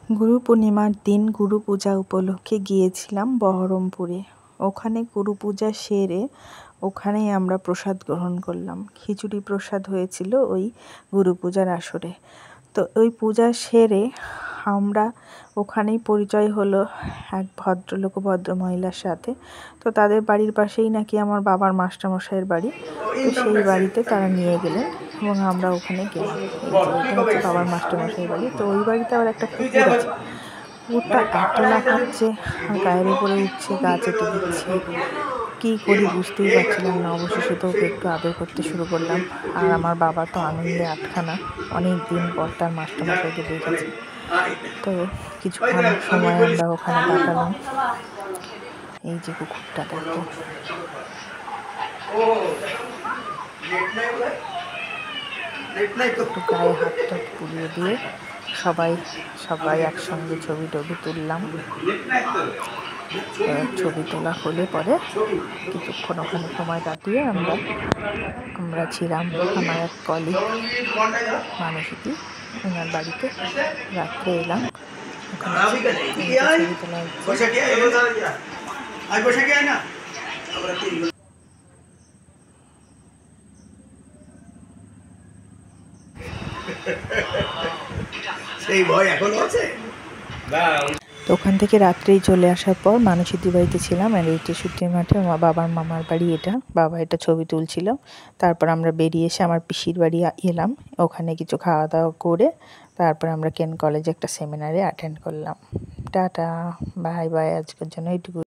গুরু পূর্ণিমার দিন গুরু পূজা উপলক্ষে গিয়েছিলাম বহরমপুরে। ওখানে গুরু পূজা সেরে ওখানেই আমরা প্রসাদ গ্রহণ করলাম। খিচুড়ি প্রসাদ হয়েছিল ওই গুরু পূজার আসরে। তো ওই পূজা সেরে আমরা ওখানেই পরিচয় হলো এক ভদ্রলোক ও ভদ্রমহিলার সাথে। তো তাদের বাড়ির পাশেই নাকি আমার বাবার মাস্টারমশাইয়ের বাড়ি। তো সেই বাড়িতে তারা নিয়ে গেলেন এবং আমরা ওখানে গেলাম। এটা হচ্ছে বাবার মাস্টারমশাইয়ের বাড়ি। তো ওই বাড়িতে আবার একটা কুকুর আছে। কুকুরটা এত লাফাচ্ছে আর গায়ের উপরে উঠছে, গা চেটে দিচ্ছে, কী করি বুঝতেই পারছিলাম না। অবশেষে তো ওকে একটু আদর করতে শুরু করলাম। আর আমার বাবা তো আনন্দে আটখানা, অনেক দিন পর তার মাস্টারমশাইকে দেখেছে। তো কিছুক্ষণ সময় আমরা ওখানে কাটালাম। এই যে কুকুরটা দেখো, একটু গায়ে হাত টাত পুড়িয়ে দিয়ে সবাই একসঙ্গে ছবি টবি তুললাম। ছবি তোলা হলে পরে কিছুক্ষণ ওখানে সময় কাটিয়ে আমরা ছিলাম আমার এক কলিগ মানসীদি, ওনার বাড়িতে রাত্রে এলাম। ওখানে ছবি তোলা হচ্ছে। সেই ভয় এখনো আছে। তো ওখান থেকে রাত্রেই চলে আসার পর মানসীদির বাড়িতে ছিলাম। আর এই তেষট্টির মাঠে আমার বাবার মামার বাড়ি এটা। বাবা এটা ছবি তুলছিল। তারপর আমরা বেরিয়ে এসে আমার পিসির বাড়ি এলাম। ওখানে কিছু খাওয়া দাওয়া করে তারপর আমরা কেন কলেজে একটা সেমিনারে অ্যাটেন্ড করলাম। টাটা, বাই বাই, আজকের জন্য এইটুকু।